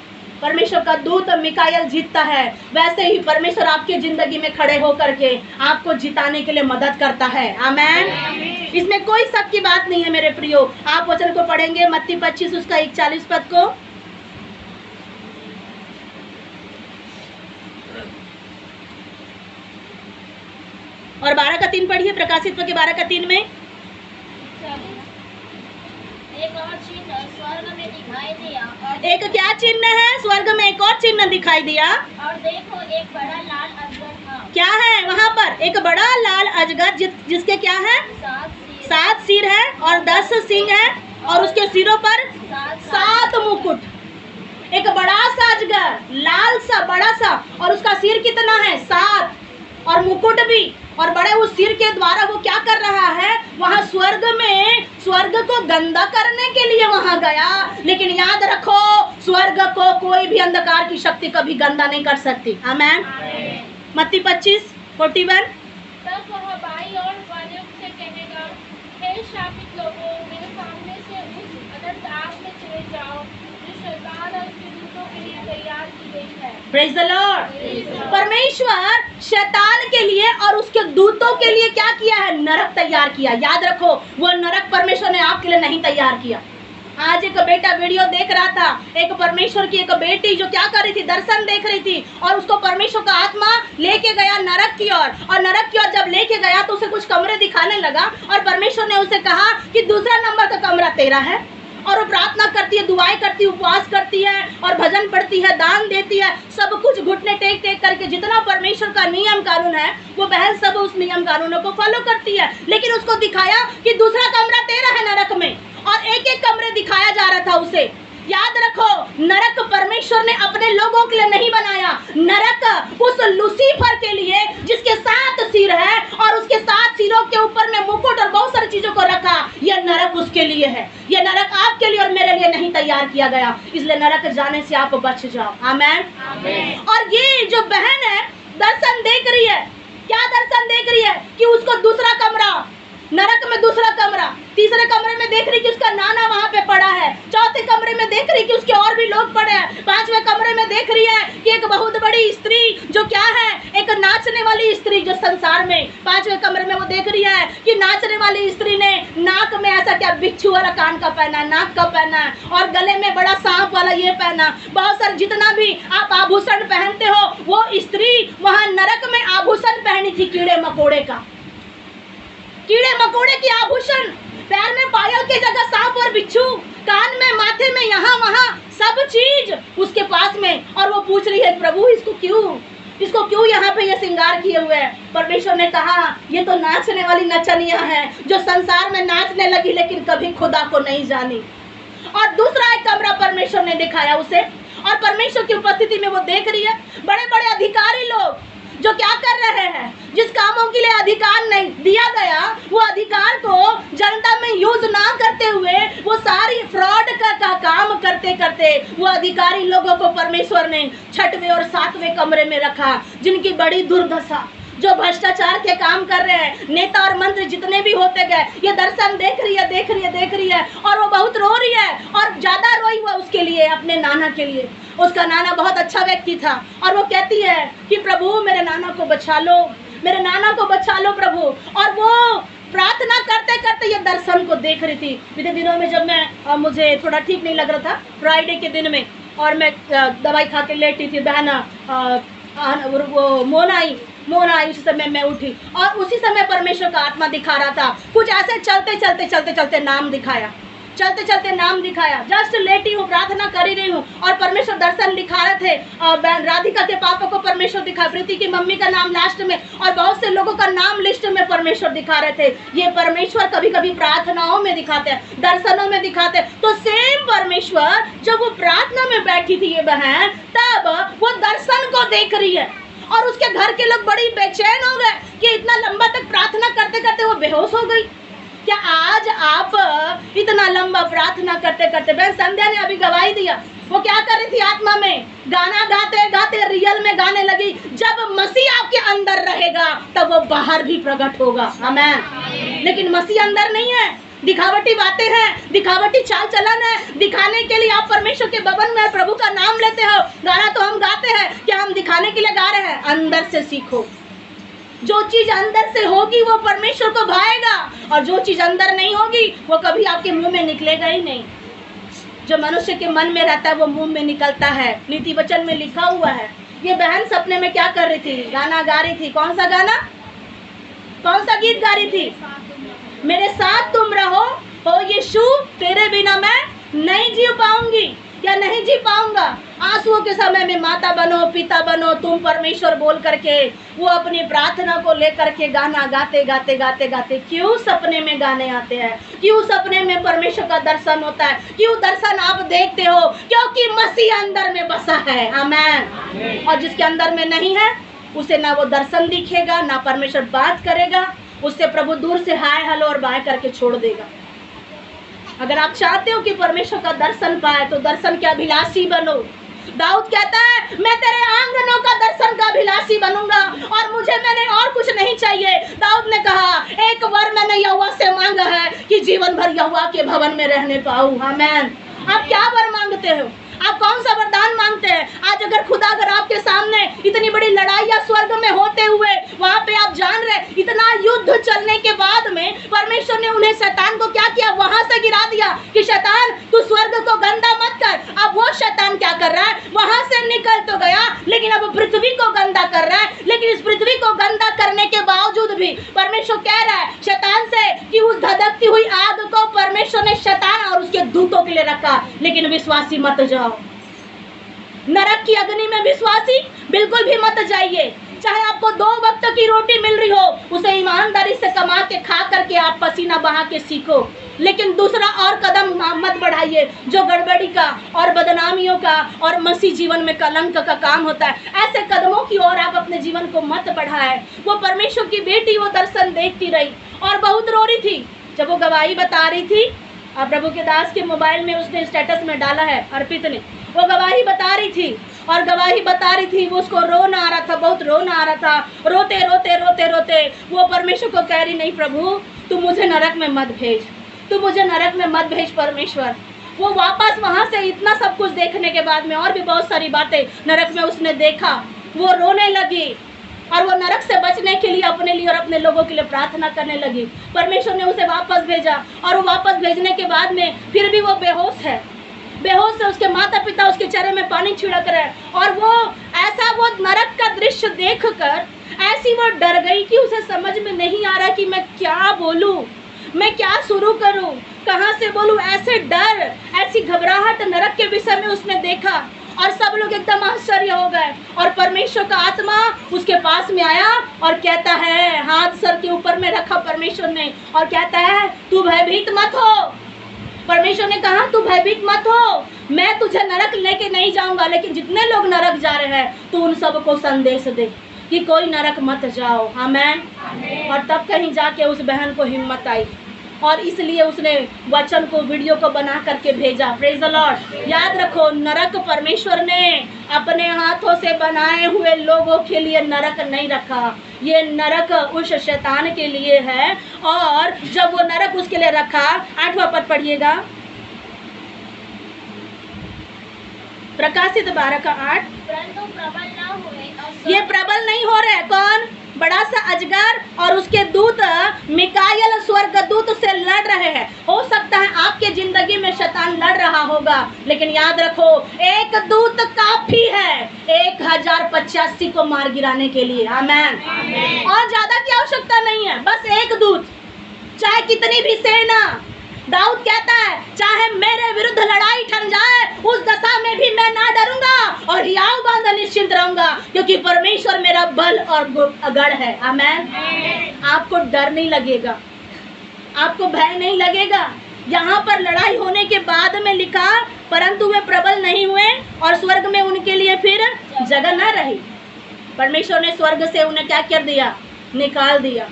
परमेश्वर का दूत मिकाएल जीतता है, वैसे ही परमेश्वर आपके जिंदगी में खड़े होकर के आपको जिताने के लिए मदद करता है। आमेन। इसमें कोई शक की बात नहीं है मेरे प्रियो। आप वचन को पढ़ेंगे मत्ती 25 उसका 41 पद को। और 12 का 3 पढ़िए, प्रकाशित के 12 का 3 में।
एक और चिन्ह स्वर्ग में दिखाई दिया,
एक क्या चिन्ह है? स्वर्ग में एक और चिन्ह दिखाई दिया,
और देखो एक बड़ा लाल अजगर था।
क्या है वहाँ पर? एक बड़ा लाल अजगर जिसके क्या है? 7 सिर है और 10 सींग है, और उसके सिरों पर 7 मुकुट। एक बड़ा सा अजगर, लाल सा, बड़ा सा, और उसका सिर कितना है? 7, और मुकुट भी, और बड़े उस सिर के द्वारा वो क्या कर रहा है? वहां स्वर्ग में स्वर्ग को गंदा करने के लिए वहां गया। लेकिन याद रखो, स्वर्ग को कोई भी अंधकार की शक्ति कभी गंदा नहीं कर सकती। आमेन। मत्ती 25:41।
तब वह बाई और वाले से कहेगा, हे शापित लोगों, मेरे सामने से उस अनंत आग में चले जाओ जो शैतान और उसके दूतों के लिए तैयार की गई है।
Praise the Lord. परमेश्वर शैतान के लिए और उसके दूतों के लिए क्या किया है? नरक तैयार किया। याद रखो, वो नरक परमेश्वर ने आपके लिए नहीं तैयार किया। आज एक बेटा वीडियो देख रहा था, एक परमेश्वर की एक बेटी जो क्या कर रही थी? दर्शन देख रही थी, और उसको परमेश्वर का आत्मा लेके गया नरक की ओर, और नरक की ओर जब लेके गया तो उसे कुछ कमरे दिखाने लगा, और परमेश्वर ने उसे कहा कि दूसरा नंबर का कमरा तेरा है। और वो प्रार्थना करती है, दुआएं करती है, उपवास करती है, और भजन पढ़ती है, दान देती है, सब कुछ घुटने टेक टेक करके जितना परमेश्वर का नियम कानून है वो बहन सब उस नियम कानूनों को फॉलो करती है। लेकिन उसको दिखाया कि दूसरा कमरा तेरा है नरक में, और एक एक कमरे दिखाया जा रहा था उसे। याद रखो, नरक परमेश्वर ने अपने लोगों के लिए नहीं बनाया। नरक उस लूसीफर के लिए जिसके 7 सिर है, और उसके 7 सिरों के ऊपर में मुकुट और बहुत सारी चीजों को रखा, यह नरक उसके लिए है। यह नरक आपके लिए और मेरे लिए नहीं तैयार किया गया, इसलिए नरक जाने से आप बच जाओ। आमेन। और ये जो बहन है दर्शन देख रही है, क्या दर्शन देख रही है? कि उसको दूसरा कमरा, नरक में दूसरा कमरा, तीसरे कमरे में देख रही कि उसका नाना वहाँ पे पड़ा है, चौथे कमरे में देख रही कि उसके और भी लोग पड़े हैं, 5वें कमरे में देख रही है कि एक बहुत बड़ी स्त्री जो क्या है, एक नाचने वाली स्त्री जो संसार में, 5वें कमरे में वो देख रही है कि नाचने वाली स्त्री ने नाक में ऐसा क्या बिच्छू वाला कान का पहना, नाक का पहना है, और गले में बड़ा सांप वाला ये पहना, बहुत सारे जितना भी आप आभूषण पहनते हो, वो स्त्री वहाँ नरक में आभूषण पहनी थी कीड़े मकोड़े का, कीड़े मकोड़े की आभूषण, पैर में पायल की जगह सांप और बिच्छू, कान में, माथे में, यहाँ वहाँ सब चीज उसके पास में। और वो पूछ रही है, प्रभु इसको क्यों यहाँ पे ये श्रृंगार किए हुए हैं? परमेश्वर ने कहा, ये तो नाचने वाली नचनिया है जो संसार में नाचने लगी लेकिन कभी खुदा को नहीं जानी। और दूसरा एक कमरा परमेश्वर ने दिखाया उसे, और परमेश्वर की उपस्थिति में वो देख रही है बड़े बड़े अधिकारी लोग जो क्या कर रहे हैं, जिस कामों के लिए अधिकार नहीं दिया गया, वो अधिकार को जनता में यूज ना करते हुए वो सारी फ्रॉड का काम करते करते वो अधिकारी लोगों को परमेश्वर ने 6वें और 7वें कमरे में रखा, जिनकी बड़ी दुर्दशा, जो भ्रष्टाचार के काम कर रहे हैं, नेता और मंत्री जितने भी होते गए, ये दर्शन देख रही है और वो बहुत रो रही है। और ज्यादा रोई हुआ उसके लिए, अपने नाना के लिए। उसका नाना बहुत अच्छा व्यक्ति था और वो कहती है कि प्रभु मेरे नाना को बचा लो, मेरे नाना को बचा लो प्रभु। और वो प्रार्थना करते करते ये दर्शन को देख रही थी। बीते दिनों में जब मैं मुझे थोड़ा ठीक नहीं लग रहा था, फ्राइडे के दिन में, और मैं दवाई खा के लेटी थी, बहना वो मोना आई, उसी समय मैं उठी और उसी समय परमेश्वर का आत्मा दिखा रहा था। कुछ ऐसे चलते चलते नाम दिखाया। जस्ट लेटी हूँ, प्रार्थना कर ही रही हूँ और परमेश्वर दर्शन दिखा रहे थे। राधिका के पापा को परमेश्वर दिखा, प्रीति की मम्मी का नाम लास्ट में, और बहुत से लोगों का नाम लिस्ट में परमेश्वर दिखा रहे थे। ये परमेश्वर कभी कभी प्रार्थनाओं में दिखाते हैं, दर्शनों में दिखाते हैं। तो सेम परमेश्वर जब वो प्रार्थना में बैठी थी ये बहन, तब वो दर्शन को देख रही है और उसके घर के लोग बड़ी बेचैन हो गए कि इतना लंबा तक प्रार्थना करते करते वो बेहोश हो गई। क्या आज आप इतना लंबा प्रार्थना करते करते, बहन संध्या ने अभी गवाही दिया, वो क्या कर रही थी आत्मा में, गाना गाते गाते रियल में गाने लगी। जब मसीह आपके अंदर रहेगा तब वो बाहर भी प्रकट होगा, आमीन। लेकिन मसीह अंदर नहीं है, दिखावटी बातें हैं, दिखावटी चाल चलन है, दिखाने के लिए आप परमेश्वर के भवन में प्रभु का नाम लेते हो। गाना तो हम गाते हैं, क्या हम दिखाने के लिए गा रहे हैं? अंदर से सीखो। जो चीज अंदर से होगी वो परमेश्वर को भाएगा, और जो चीज अंदर नहीं होगी वो कभी आपके मुंह में निकलेगा ही नहीं। जो मनुष्य के मन में रहता है वो मुंह में निकलता है, नीति वचन में लिखा हुआ है। ये बहन सपने में क्या कर रही थी? गाना गा रही थी। कौन सा गाना, कौन सा गीत गा रही थी? मेरे साथ तुम रहो, ओ यीशु, तेरे बिना मैं नहीं जी पाऊंगी या नहीं जी पाऊंगा। आंसुओं के समय में माता बनो, पिता बनो तुम परमेश्वर बोल करके वो अपनी प्रार्थना को लेकर के गाना गाते गाते गाते गाते। क्यों सपने में गाने आते हैं? क्यों सपने में परमेश्वर का दर्शन होता है? क्यों दर्शन आप देखते हो? क्योंकि मसीह अंदर में बसा है, आमीन। और जिसके अंदर में नहीं है उसे ना वो दर्शन दिखेगा, ना परमेश्वर बात करेगा, उससे प्रभु दूर से हाय हेलो और बाय करके छोड़ देगा। अगर आप चाहते हो कि परमेश्वर का दर्शन पाए तो दर्शन के अभिलाषी बनो। दाऊद कहता है मैं तेरे आंगनों का दर्शन का अभिलाषी बनूंगा और मैंने और कुछ नहीं चाहिए। दाऊद ने कहा एक वर मैंने यहोवा से मांगा है कि जीवन भर यहोवा के भवन में रहने पाऊं, आमीन। आप क्या वर मांगते हो? आप कौन सा वरदान मांगते हैं? आज अगर खुदा अगर आपके सामने इतनी बड़ी लड़ाई या स्वर्ग में होते हुए वहां पे आप जान रहे इतना युद्ध चलने के बाद में परमेश्वर ने उन्हें शैतान को क्या किया? वहां से गिरा दिया कि शैतान तू स्वर्ग को गंदा मत कर। अब वो शैतान क्या कर रहा है? वहां से निकल तो गया लेकिन अब पृथ्वी को गंदा कर रहा है। लेकिन इस पृथ्वी को गंदा करने के बावजूद भी परमेश्वर कह रहा है शैतान से कि उस धधकती हुई आग को परमेश्वर ने शैतान और उसके दूतों के लिए रखा, लेकिन विश्वासी मत जाओ। नरक की अग्नि में विश्वासी बिल्कुल भी मत जाइए। चाहे आपको 2 वक्त की रोटी मिल रही हो उसे ईमानदारी से कमा के खा करके आप पसीना बहा के सीखो, लेकिन दूसरा और कदम मत बढ़ाइए जो गड़बड़ी का और बदनामियों का और मसीह जीवन में कलंक का काम होता है। ऐसे कदमों की ओर आप अपने जीवन को मत बढ़ाएं। वो परमेश्वर की बेटी वो दर्शन देखती रही और बहुत रो रही थी। जब वो गवाही बता रही थी, अब प्रभु के दास के मोबाइल में उसने स्टेटस में डाला है, अर्पित ने, वो गवाही बता रही थी और गवाही बता रही थी। वो उसको रोना आ रहा था, बहुत रोना आ रहा था। रोते रोते रोते रोते वो परमेश्वर को कह रही नहीं प्रभु तू मुझे नरक में मत भेज, तू मुझे नरक में मत भेज परमेश्वर। वो वापस वहां से इतना सब कुछ देखने के बाद में और भी बहुत सारी बातें नरक में उसने देखा, वो रोने लगी और वो नरक से बचने के लिए अपने लिए और अपने लोगों के लिए प्रार्थना करने लगी। परमेश्वर ने उसे वापस भेजा और वो वापस भेजने के बाद में फिर भी वो बेहोश है। बेहोश है, उसके माता पिता उसके चेहरे में पानी छिड़क रहे हैं और वो ऐसा वो नरक का दृश्य देखकर ऐसी वो डर गई कि उसे समझ में नहीं आ रहा कि मैं क्या बोलूं, मैं क्या शुरू करूं, कहां से बोलूं। ऐसे डर, ऐसी घबराहट नरक के विषय में उसने देखा और सब लोग एकदम आश्चर्य हो गए। और परमेश्वर का आत्मा उसके पास में आया और कहता है, हाथ सर के ऊपर में रखा परमेश्वर ने और कहता है तू भयभीत मत हो। परमेश्वर ने कहा तू भयभीत मत हो, मैं तुझे नरक लेके नहीं जाऊंगा, लेकिन जितने लोग नरक जा रहे हैं तू उन सबको संदेश दे कि कोई नरक मत जाओ, आमीन। और तब कहीं जाके उस बहन को हिम्मत आई और इसलिए उसने वचन को, वीडियो को बना करके भेजा। Praise the Lord. याद रखो, नरक परमेश्वर ने अपने हाथों से बनाए हुए लोगों के लिए नरक नहीं रखा। ये नरक उस शैतान के लिए है। और जब वो नरक उसके लिए रखा, 8वां पद पढ़िएगा, प्रकाशित 12:8।
परंतु प्रबल न हुए।
ये प्रबल नहीं हो रहे। कौन? बड़ा सा अजगर और उसके दूत मिकाएल स्वर्गदूत से लड़ रहे हैं। हो सकता है आपके जिंदगी में शैतान लड़ रहा होगा, लेकिन याद रखो, एक दूत काफी है 1085 को मार गिराने के लिए। आमेन। और ज्यादा की आवश्यकता नहीं है, बस एक दूत। चाहे कितनी भी सेना, दाऊद कहता है, चाहे मेरे विरुद्ध लड़ाई ठन जाए, उस दशा में भी मैं ना डरूंगा और हियाव बांध निश्चिंत रहूंगा, क्योंकि परमेश्वर मेरा बल और गढ़ है। आमेन। आपको डर नहीं लगेगा, आपको भय नहीं लगेगा। यहाँ पर लड़ाई होने के बाद में लिखा, परंतु वे प्रबल नहीं हुए और स्वर्ग में उनके लिए फिर जगह न रही। परमेश्वर ने स्वर्ग से उन्हें क्या कर दिया? निकाल दिया,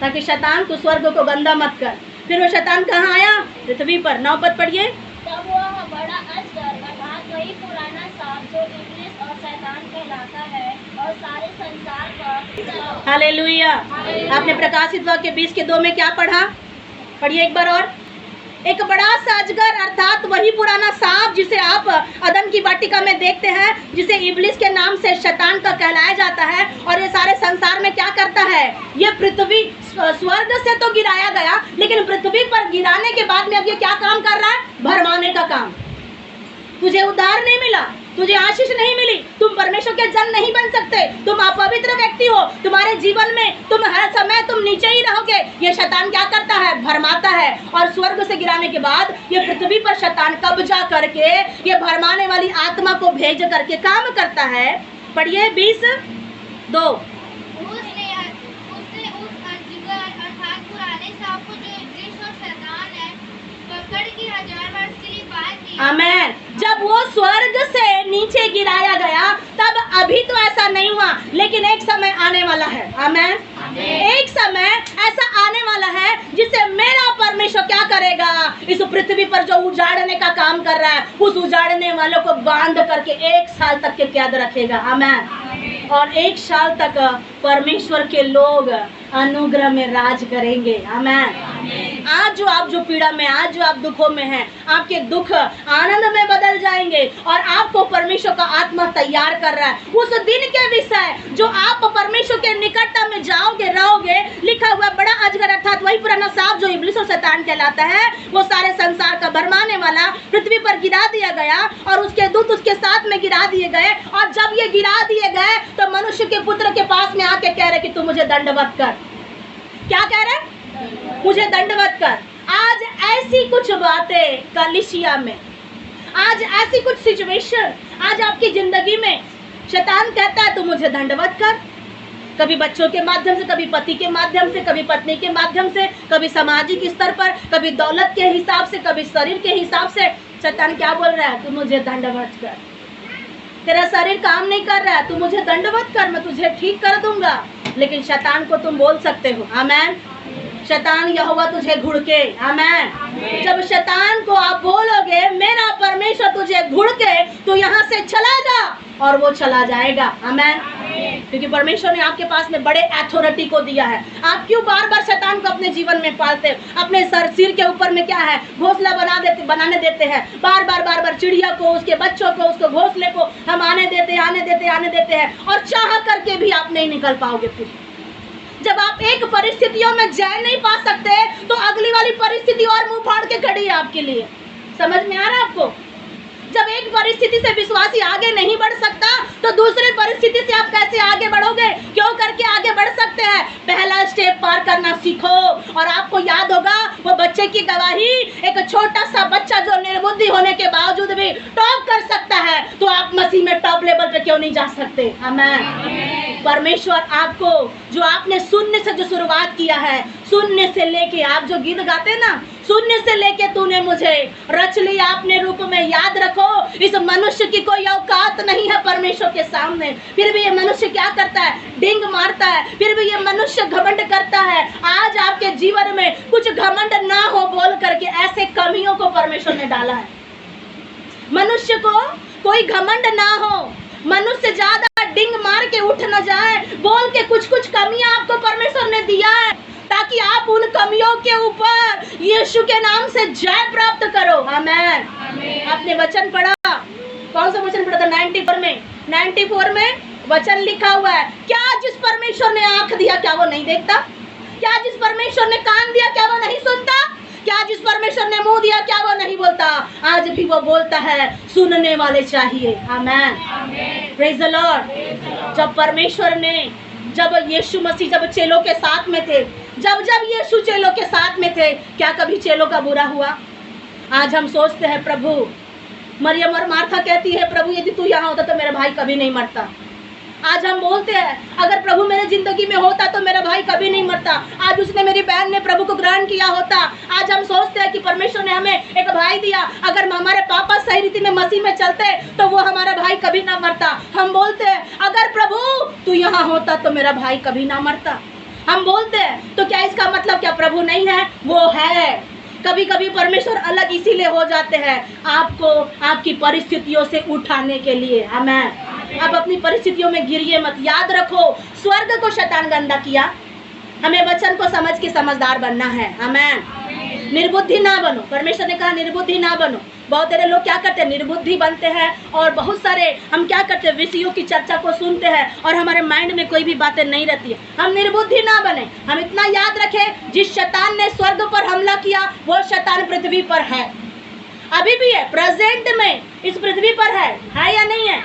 ताकि शैतान को, स्वर्ग को गंदा मत कर। फिर वो शैतान कहाँ आया? पृथ्वी पर। 9 पद पढ़िए।
तब वह बड़ा अजगर अर्थात वही पुराना सांप जो इब्लिस और शैतान कहलाता है और सारे संसार का।
हालेलुया। आपने प्रकाशित वाक्य 20:2 में क्या पढ़ा? पढ़िए एक बार और। एक बड़ा सा अजगर अर्थात वही पुराना सांप जिसे आप अदन की वाटिका में देखते हैं, जिसे इब्लिस के नाम से शैतान का कहलाया जाता है, और ये सारे संसार में क्या करता है? ये पृथ्वी, स्वर्ग से तो गिराया गया, लेकिन पृथ्वी पर गिराने के बाद में अब ये क्या काम कर रहा है? भरमाने का काम। तुझे उद्धार नहीं मिला, तुझे आशीष नहीं मिली, तुम परमेश्वर के जन नहीं बन सकते, तुम अपवित्र व्यक्ति हो, तुम्हारे जीवन में तुम हर समय तुम नीचे ही रहोगे। ये शैतान क्या करता है? भरमाता है। और स्वर्ग से गिराने के बाद ये पृथ्वी पर शैतान कब्जा करके ये भरमाने वाली आत्मा को भेज करके काम करता है। पढ़िए 20:2।
उसने उस अजगर अर्थात पुराने सांप को जो इब्लिस और शैतान है पकड़ के 1000 वर्ष के लिए बांध दिया।
आमेन। जब वो स्वर्ग से नीचे गिराया गया, तब अभी तो ऐसा नहीं हुआ, लेकिन एक समय आने वाला है। आमेन। एक समय ऐसा आने वाला है जिसे मेरा परमेश्वर क्या करेगा? इस पृथ्वी पर जो उजाड़ने का काम कर रहा है, उस उजाड़ने वालों को बांध करके 1 साल तक के कैद रखेगा। आमेन। और 1 साल तक परमेश्वर के लोग अनुग्रह में राज करेंगे। आमेन। आज जो पीड़ा में, आज जो आप दुखों में हैं, आपके दुख आनंद में बदल जाएंगे और आपको परमेश्वर का आत्मा तैयार कर रहा है उस दिन के विषय जो आप परमेश्वर के निकटता में जाओगे, रहोगे। लिखा हुआ बड़ा अजगर अर्थात वही पुराना सांप जो इब्लिस और शैतान कहलाता है, वो सारे संसार का भरमाने वाला पृथ्वी पर गिरा दिया गया और उसके दूत उसके साथ में गिरा दिए गए। और जब ये गिरा दिए गए तो मनुष्य के पुत्र के पास में आके कह रहे कि तू मुझे दंडवत कर। क्या कह रहे? मुझे दंडवत कर। आज ऐसी कुछ बातें कलीसिया में, आज ऐसी कुछ सिचुएशन आज आपकी जिंदगी में शैतान कहता है तू मुझे दंडवत कर। कभी बच्चों के माध्यम से, कभी पति के माध्यम से, कभी पत्नी के माध्यम से, कभी सामाजिक स्तर पर, कभी दौलत के हिसाब से, कभी शरीर के हिसाब से। शैतान क्या बोल रहा है? तू मुझे दंडवत कर। तेरा शरीर काम नहीं कर रहा है, तू मुझे दंडवत कर, मैं तुझे ठीक कर दूंगा। लेकिन शैतान को तुम बोल सकते हो। आमेन। शैतान यहोवा तुझे घुड़के। आमेन। जब शैतान को आप बोलोगे मेरा परमेश्वर तुझे घुड़के, तो यहाँ से चला जा, और वो चला जाएगा। आमेन। क्योंकि परमेश्वर ने आपके पास में बड़े अथॉरिटी को दिया है। आप क्यों बार बार शैतान को अपने जीवन में पालते हो? अपने सिर के ऊपर में क्या है? घोंसला बनाने देते हैं। बार बार चिड़िया को, उसके बच्चों को, उसको घोंसले को हम आने देते हैं, और चाह करके भी आप नहीं निकल पाओगे। फिर जब आप एक परिस्थितियों में जय नहीं पा सकते, तो अगली वाली परिस्थिति और मुंह फाड़ के खड़ी है आपके लिए। समझ में आ रहा है आपको? जब एक परिस्थिति से विश्वासी आगे नहीं बढ़ सकता, तो दूसरी परिस्थिति से आप कैसे आगे बढ़ोगे? क्यों करके आगे बढ़ सकते हैं? पहला स्टेप पार करना सीखो। और आपको याद होगा वो बच्चे की गवाही, एक छोटा सा बच्चा जो निर्बुद्धि होने के बावजूद भी टॉप कर सकता है, तो आप मसीह में टॉप लेवल पे क्यों नहीं जा सकते? आमीन। परमेश्वर आपको, जो आपने शून्य से जो शुरुआत किया है, शून्य से लेके आप जो गीत गाते हैं ना, शून्य से लेके तूने मुझे रच लिया अपने रूप में। याद रखो, इस मनुष्य की कोई औकात नहीं है परमेश्वर के सामने, फिर भी ये मनुष्य क्या करता है? डिंग मारता है, फिर भी ये मनुष्य घमंड करता है। आज आपके जीवन में कुछ घमंड ना हो बोल करके ऐसे कमियों को परमेश्वर ने डाला है। मनुष्य को कोई घमंड ना हो, मनुष्य ज्यादा डिंग मार के उठ न जाए बोल के कुछ कुछ कमियां आपको परमेश्वर ने दिया है, ताकि आप उन कमियों के ऊपर यीशु के नाम से जय प्राप्त करो। आमेन। आपने वचन पढ़ा, कौन सा वचन पढ़ा था? 94 में वचन लिखा हुआ है, क्या जिस परमेश्वर ने आंख दिया क्या वो नहीं देखता? क्या जिस परमेश्वर ने कान दिया क्या वो नहीं सुनता? क्या जिस परमेश्वर ने मुंह दिया क्या वो नहीं बोलता? आज भी वो बोलता है, सुनने वाले चाहिए। आमेन, प्रेज द लॉर्ड। जब परमेश्वर ने, जब यीशु मसीह जब चेलों के साथ में थे, जब यीशु चेलों के साथ में थे, क्या कभी चेलों का बुरा हुआ? आज हम सोचते हैं प्रभु, मरियम और मार्था कहती है, प्रभु यदि तू यहाँ होता तो मेरा भाई कभी नहीं मरता। आज हम बोलते हैं, अगर प्रभु मेरे जिंदगी में होता तो मेरा भाई कभी नहीं मरता। आज उसने, मेरी बहन ने प्रभु को ग्रहण किया होता। आज हम सोचते हैं कि परमेश्वर ने हमें एक भाई दिया, अगर हमारे पापा सही रीति में मसीह में चलते तो वो हमारा भाई कभी ना मरता। हम बोलते हैं, अगर प्रभु तू यहाँ होता तो मेरा भाई कभी ना मरता। हम बोलते हैं, तो क्या इसका मतलब क्या प्रभु नहीं है? वो है। कभी कभी परमेश्वर अलग इसीलिए हो जाते हैं, आपको आपकी परिस्थितियों से उठाने के लिए। आमेन। आप अपनी परिस्थितियों में गिरिए मत। याद रखो, स्वर्ग को शैतान गंदा किया, हमें वचन को समझ के समझदार बनना है। आमेन। निर्बुद्धि ना बनो, परमेश्वर ने कहा निर्बुद्धि ना बनो। बहुत सारे लोग क्या करते हैं? निर्बुद्धि बनते हैं, और बहुत सारे हम क्या करते हैं? विषयों की चर्चा को सुनते हैं और हमारे माइंड में कोई भी बातें नहीं रहती है। हम निर्बुद्धि ना बने। हम इतना याद रखें, जिस शैतान ने स्वर्ग पर हमला किया वो शैतान पृथ्वी पर है, अभी भी है, प्रेजेंट में इस पृथ्वी पर है या नहीं है?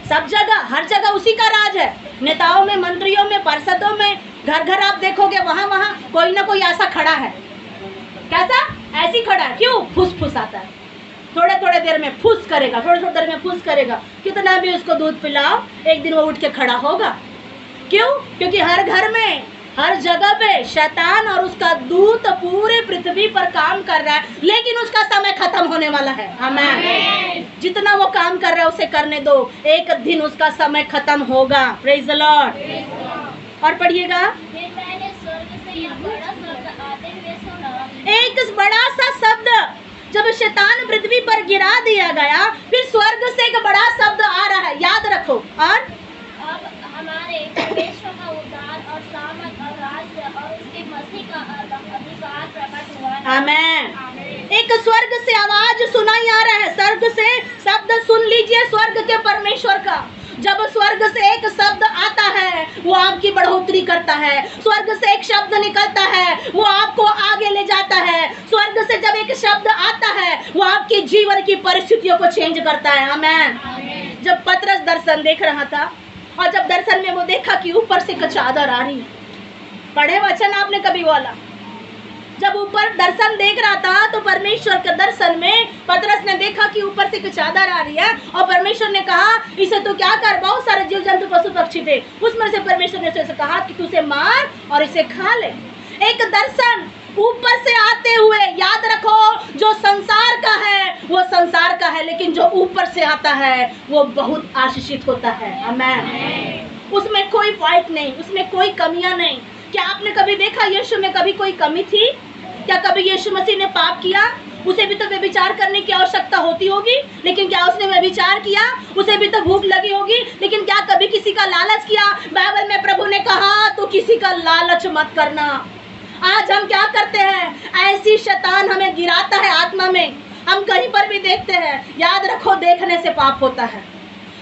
सब जगह, हर जगह उसी का राज है। नेताओं में, मंत्रियों में, पार्षदों में, घर घर आप देखोगे, वहाँ वहाँ कोई ना कोई ऐसा खड़ा है। कैसा? ऐसी खड़ा है। क्यों? फुस फुस आता है, थोड़े थोड़े देर में फुस करेगा, थोड़े थोड़े देर में फुस करेगा। कितना भी उसको दूध पिलाओ, एक दिन वो उठ के खड़ा होगा। क्यों? क्योंकि हर घर में, हर जगह पे शैतान और उसका दूत पूरे पृथ्वी पर काम कर रहा है, लेकिन उसका समय खत्म होने वाला है। आमेन। जितना वो काम कर रहा है उसे करने दो, एक दिन उसका समय खत्म होगा। Praise the Lord. और पढ़िएगा, एक बड़ा सा शब्द जब शैतान पृथ्वी पर गिरा दिया गया, फिर स्वर्ग से एक बड़ा शब्द आ रहा है, याद रखो। और
अब हमारे परमेश्वर का उद्धार और सामर्थ और राज्य और उसके मसीह का अधिकार प्रकट हुआ है।
आमेन। एक स्वर्ग से आवाज सुनाई आ रहा है, स्वर्ग से शब्द सुन लीजिए, स्वर्ग के परमेश्वर का। जब स्वर्ग से एक शब्द आता है वो आपकी बढ़ोतरी करता है। स्वर्ग से एक शब्द निकलता है वो आपको आगे ले जाता है। स्वर्ग से जब एक शब्द आता है वो आपके जीवन की परिस्थितियों को चेंज करता है। आमेन। जब पतरस दर्शन देख रहा था, और जब दर्शन में वो देखा कि ऊपर से एक चादर आ रही है, पढ़े वचन आपने कभी वाला? जब ऊपर दर्शन देख रहा था तो परमेश्वर के दर्शन में पतरस ने देखा कि ऊपर से एक चादर आ रही है, और परमेश्वर ने कहा इसे तो क्या कर, बहुत सारे जीव जंतु पशु पक्षी थे, उसमें से परमेश्वर ने उसे कहा कि तू इसे मार और इसे खा ले। एक दर्शन ऊपर से आते हुए, याद रखो, जो संसार का है वो संसार का है, लेकिन जो ऊपर से आता है वो बहुत आशीषित होता है। आमेन। उसमें कोई फाइट नहीं, उसमें कोई कमियां नहीं। क्या आपने कभी देखा यीशु में कभी कोई कमी थी? क्या कभी यीशु मसीह ने पाप किया? उसे भी तो व्यभिचार करने की आवश्यकता होती होगी, लेकिन क्या उसने व्यभिचार किया? उसे भी तो भूख लगी होगी, लेकिन क्या कभी किसी का लालच किया? बाइबल में प्रभु ने कहा तो किसी का लालच मत करना। आज हम क्या करते हैं? ऐसी शैतान हमें गिराता है आत्मा में, हम कहीं पर भी देखते हैं। याद रखो, देखने से पाप होता है।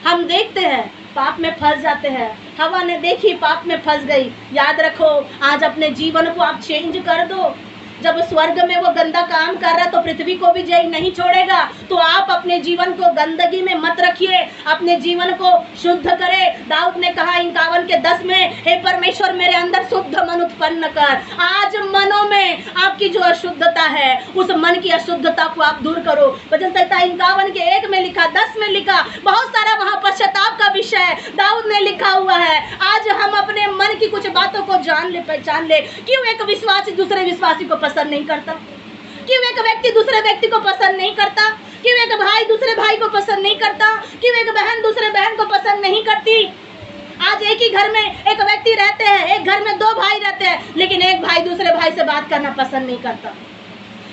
हम देखते हैं, पाप में फंस जाते हैं। हवा ने देखी, पाप में फंस गई। याद रखो, आज अपने जीवन को आप चेंज कर दो। जब स्वर्ग में वो गंदा काम कर रहा तो पृथ्वी को भी जय नहीं छोड़ेगा। तो आप अपने जीवन को गंदगी में मत रखिए, अपने जीवन को शुद्ध करें। दाऊद ने कहा 51:10 में, हे परमेश्वर मेरे अंदर शुद्ध मन उत्पन्न कर। आज मनों में आपकी जो अशुद्धता है, उस मन की अशुद्धता को आप दूर करो। भजन संहिता 51:1 में लिखा, 10 में लिखा, बहुत सारा वहाँ पश्चाताप का विषय दाऊद ने लिखा हुआ है। आज हम अपने मन की कुछ बातों को जान ले, पहचान ले। क्यों एक विश्वासी दूसरे विश्वासी को पसंद नहीं करता? क्यों एक व्यक्ति दूसरे व्यक्ति को पसंद नहीं करता, क्यों एक भाई दूसरे भाई को पसंद नहीं करता, क्यों एक बहन दूसरे बहन को पसंद नहीं करती। आज एक ही घर में एक व्यक्ति रहते हैं, एक घर में दो भाई रहते हैं, लेकिन एक भाई दूसरे भाई से बात करना पसंद नहीं करता।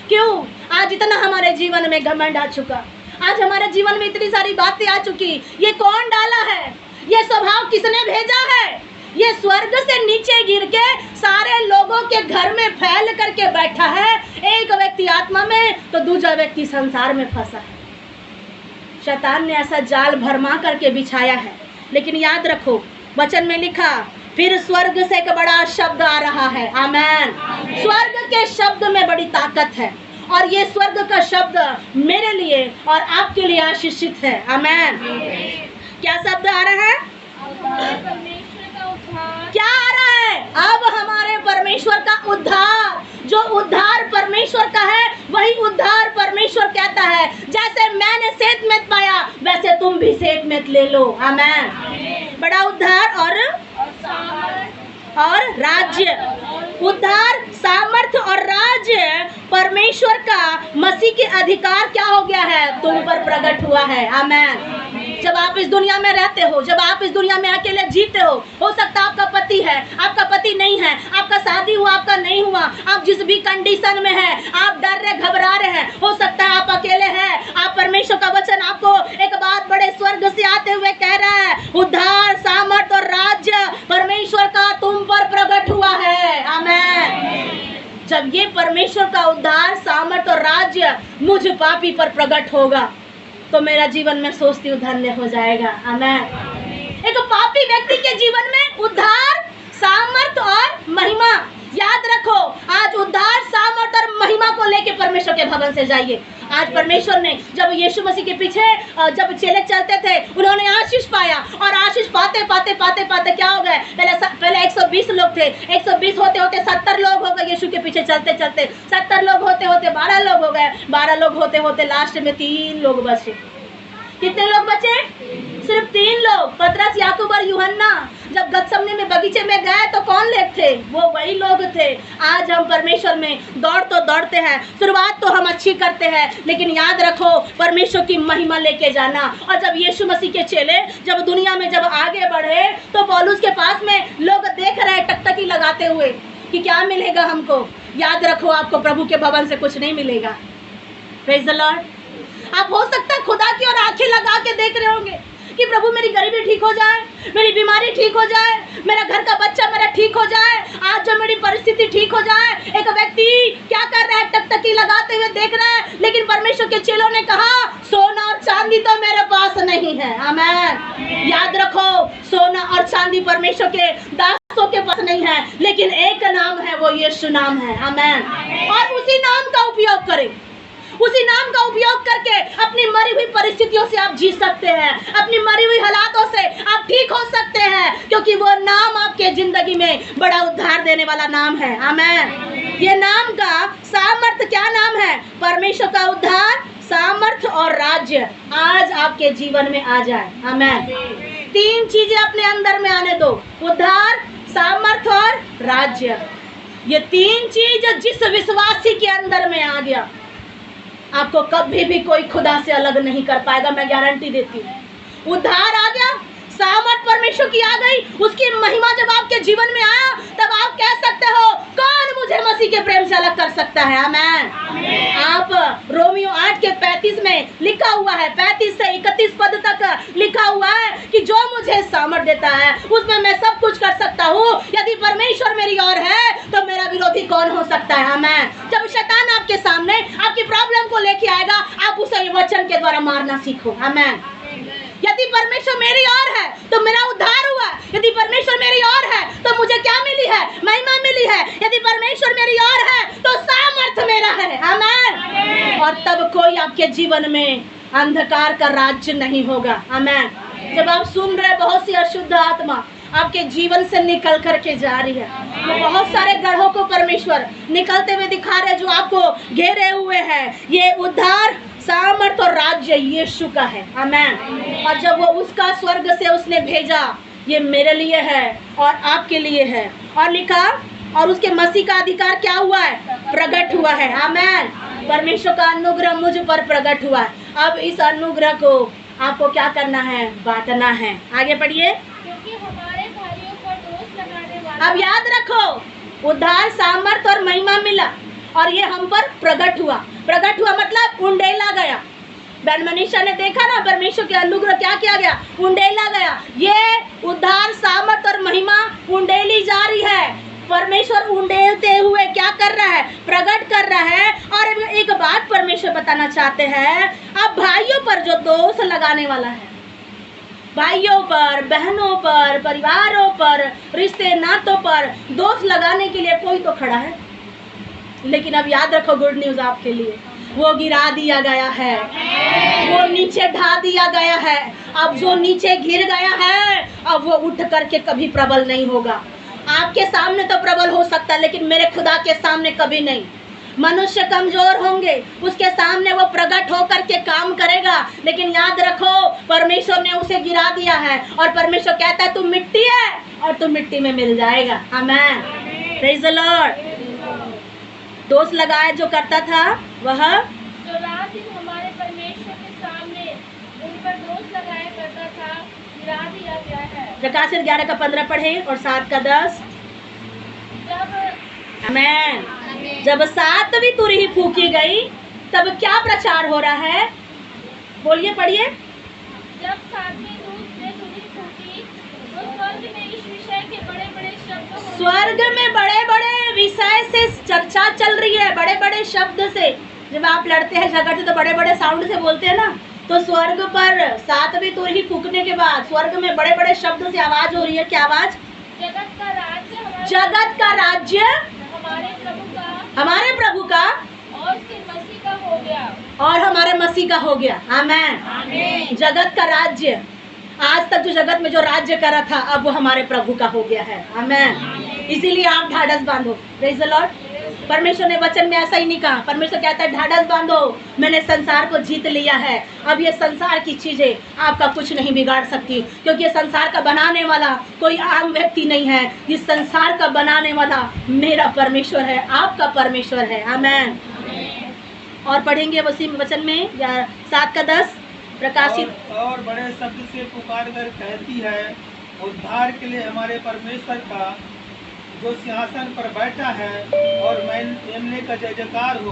क्यों? आज इतना हमारे जीवन में घमंड आ चुका, आज हमारे जीवन में इतनी सारी बातें आ चुकी। ये कौन डाला है? ये स्वभाव किसने भेजा है? ये स्वर्ग से नीचे गिर के सारे लोगों के घर में फैल करके बैठा है। एक व्यक्ति आत्मा में तो दूसरा व्यक्ति संसार में फंसा है। शैतान ने ऐसा जाल भरमा करके बिछाया है। लेकिन याद रखो, वचन में लिखा, फिर स्वर्ग से एक बड़ा शब्द आ रहा है। आमेन। स्वर्ग के शब्द में बड़ी ताकत है, और ये स्वर्ग का शब्द मेरे लिए और आपके लिए आशीषित है। आमेन। क्या शब्द आ रहा है? क्या आ रहा है? अब हमारे परमेश्वर का उद्धार, जो उद्धार परमेश्वर का है वही उद्धार परमेश्वर कहता है, जैसे मैंने सेतमेत पाया वैसे तुम भी सेतमेत ले लो। आमेन। बड़ा उद्धार और राज्य, उद्धार, सामर्थ्य और राज्य परमेश्वर का मसीह के अधिकार क्या हो गया है? तुम पर प्रकट हुआ है। आमेन। जब आप इस दुनिया में रहते हो, जब आप इस दुनिया में अकेले जीते हो सकता है आपका पति है, आपका पति नहीं है, आपका शादी हुआ, आपका नहीं हुआ, आप जिस भी कंडीशन में है, आप डर रहे, घबरा रहे हैं, हो सकता है आप अकेले हैं। आप परमेश्वर का वचन आपको एक बात बड़े स्वर्ग से आते हुए कह रहा है, उद्धार, सामर्थ्य और राज्य परमेश्वर का तुम पर प्रकट हुआ है। आमेन। जब ये परमेश्वर का उद्धार, सामर्थ्य और राज्य मुझ पापी पर प्रकट होगा तो मेरा जीवन में सोचती हूँ धन्य हो जाएगा। आमेन। एक पापी व्यक्ति के जीवन में उद्धार, सामर्थ्य और महिमा, याद रखो, आज उद्धार, सामर्थ्य और महिमा को लेके परमेश्वर के भवन से जाइए। आज परमेश्वर ने जब यीशु मसीह के पीछे जब चेले चलते थे, उन्होंने आशीष पाया, और आशीष पाते पाते पाते पाते क्या हो गए? पहले 120 लोग थे, 120 होते होते 70 लोग हो गए। यीशु के पीछे चलते चलते 70 लोग होते होते 12 लोग हो गए, 12 लोग होते होते लास्ट में 3 लोग बचे। कितने लोग बचे? सिर्फ 3 लोग, पतरस, याकूब और यूहन्ना। जब गतसमनी में बगीचे में गए तो कौन लोग थे? वो वही लोग थे। आज हम परमेश्वर में दौड़ते हैं, शुरुआत तो हम अच्छी करते हैं, लेकिन याद रखो परमेश्वर की महिमा लेके जाना। और जब यीशु मसीह के चेले जब दुनिया में जब आगे बढ़े तो पौलुस के पास में लोग देख रहे टकटकी लगाते हुए कि क्या मिलेगा हमको। याद रखो, आपको प्रभु के भवन से कुछ नहीं मिलेगा। Praise the Lord. आप हो सकता है खुदा की ओर आंखें लगा के देख रहे होंगे कि प्रभु मेरी गरीबी ठीक हो जाए, मेरी बीमारी ठीक हो जाए, मेरा घर का बच्चा मेरा ठीक हो जाए, आज जो मेरी परिस्थिति ठीक हो जाए। एक व्यक्ति क्या कर रहा है? टकटकी लगाते हुए देख रहा है। लेकिन परमेश्वर के चेलों ने कहा, सोना और चांदी तो मेरे पास नहीं है। आमेन। याद रखो, सोना और चांदी परमेश्वर के दासों के पास नहीं है, लेकिन एक नाम है, वो यीशु नाम है। आमेन। और उसी नाम का उपयोग करें, उसी नाम का उपयोग करके अपनी मरी हुई परिस्थितियों से आप जी सकते हैं, अपनी मरी हुई हालातों से आप ठीक हो सकते हैं, क्योंकि वो नाम आपके जिंदगी में बड़ा उद्धार देने वाला नाम है। आमेन। ये नाम का सामर्थ्य क्या नाम है? परमेश्वर का उद्धार, सामर्थ्य और राज्य आज आपके जीवन में आ जाए। आमेन। 3 चीजें अपने अंदर में आने दो, उद्धार, सामर्थ्य और राज्य। ये 3 चीज जिस विश्वासी के अंदर में आ गया, आपको कभी भी कोई खुदा से अलग नहीं कर पाएगा, मैं गारंटी देती हूँ। उद्धार आ गया, सामर्थ परमेश्वर की आ गई, उसकी महिमा जब आपके जीवन में आया, तब आप कह सकते हो, कौन मुझे मसीह के प्रेम से अलग कर सकता है। आमेन। आप रोमियो 8 के 35 में लिखा हुआ है, 35 से 31 पद तक लिखा हुआ है कि जो मुझे सामर्थ देता है उसमें मैं सब कुछ कर सकता हूँ। यदि परमेश्वर मेरी ओर है तो मेरा विरोधी कौन हो सकता है। आमेन। जब शैतान आपके सामने आपकी प्रॉब्लम को लेके आएगा, आप उसे वचन के द्वारा मारना सीखो। आमेन। यदि परमेश्वर मेरी ओर है तो मेरा उद्धार हुआ। यदि परमेश्वर मेरी ओर है तो मुझे क्या मिली है? महिमा मिली है। यदि परमेश्वर मेरी ओर है तो सामर्थ्य मेरा है। आमेन। और तब कोई आपके जीवन में अंधकार का राज्य नहीं होगा। आमेन। जब आप सुन रहे बहुत सी अशुद्ध आत्मा आपके जीवन से निकल करके जा रही है, वो बहुत सारे गढ़ों को परमेश्वर निकलते हुए दिखा रहे जो आपको घेरे हुए हैं। ये उद्धार, सामर्थ और राज्य यीशु का है। आमेन। और जब वो उसका स्वर्ग से उसने भेजा, ये मेरे लिए है और आपके लिए है। और लिखा, और उसके मसीह का अधिकार क्या हुआ है? प्रकट हुआ है। आमेन। परमेश्वर का अनुग्रह मुझ पर प्रकट हुआ है। अब इस अनुग्रह को आपको क्या करना है? बांटना है। आगे पढ़िए।
क्योंकि हमारे भाइयों पर दोष लगाने वाला
अब याद रखो, उद्धार, सामर्थ और महिमा मिला और ये हम पर प्रकट हुआ। प्रकट हुआ मतलब उंडेला गया। बहन मनीषा ने देखा ना, परमेश्वर के अनुग्रह क्या किया गया? उंडेला गया। ये उद्धार, सामर्थ और महिमा उंडेली जा रही है। परमेश्वर उंडेलते हुए क्या कर रहा है? प्रकट कर रहा है। और एक बात परमेश्वर बताना चाहते हैं, अब भाइयों पर जो दोष लगाने वाला है, भाइयों पर, बहनों पर, परिवारों पर, रिश्ते नातों पर दोष लगाने के लिए कोई तो खड़ा है। लेकिन अब याद रखो, गुड न्यूज आपके लिए, वो गिरा दिया गया है, वो नीचे ढा दिया गया है। अब जो नीचे गिर गया है, अब वो उठ करके कभी प्रबल नहीं होगा। आपके सामने तो प्रबल हो सकता है, लेकिन मेरे खुदा के सामने कभी नहीं। मनुष्य कमजोर होंगे, उसके सामने वो प्रकट होकर के काम करेगा, लेकिन याद रखो परमेश्वर ने उसे गिरा दिया है और परमेश्वर कहता है तू मिट्टी है और तू मिट्टी में मिल जाएगा। आमीन, प्रेज द लॉर्ड। दोष लगाए जो करता था वह
जो रात दिन हमारे परमेश्वर के सामने उन पर दोष लगाया करता था, गिरा दिया गया है।
प्रकाशित 11 का 15 पढ़े और 7 का 10। आमीन। जब 7वीं तुरही फूकी गई तब क्या प्रचार हो रहा है? बोलिए, पढ़िए।
जब 7वीं दूत ने तुरही फूकी तो स्वर्ग में इस विषय के बड़े-बड़े शब्द होने
स्वर्ग में बड़े-बड़े विषय से चर्चा चल रही है, बड़े-बड़े शब्द से। जब आप लड़ते हैं, झगड़ते तो बड़े-बड़े साउंड से बोलते हैं ना, तो स्वर्ग पर 7वीं तुरही फूकने के बाद स्वर्ग में बड़े-बड़े शब्द से आवाज हो रही है। क्या आवाज?
जगत का राज्य
जगत का राज्य
हमारे प्रभु का
और
उसके मसीह का हो गया।
और हमारे मसीह का हो गया। आमीन। जगत का राज्य, आज तक जो जगत में जो राज्य करा था, अब वो हमारे प्रभु का हो गया है। आमीन। इसीलिए आप ढाढ़स बांधो। Praise the Lord. परमेश्वर ने वचन में ऐसा ही नहीं कहा। परमेश्वर कहता है ढाढ़स बांधो, मैंने संसार को जीत लिया है। अब ये संसार की चीजें आपका कुछ नहीं बिगाड़ सकती, क्योंकि ये संसार का बनाने वाला कोई आम व्यक्ति नहीं है। इस संसार का बनाने वाला मेरा परमेश्वर है, आपका परमेश्वर है। आमीन। और पढ़ेंगे उसी वचन में 7 का 10। प्रकाशित
और बड़े शब्द से पुकार कर कहती है, उद्धार के लिए हमारे परमेश्वर का जो सिंहासन पर बैठा है और मेमने का जय जयकार हो।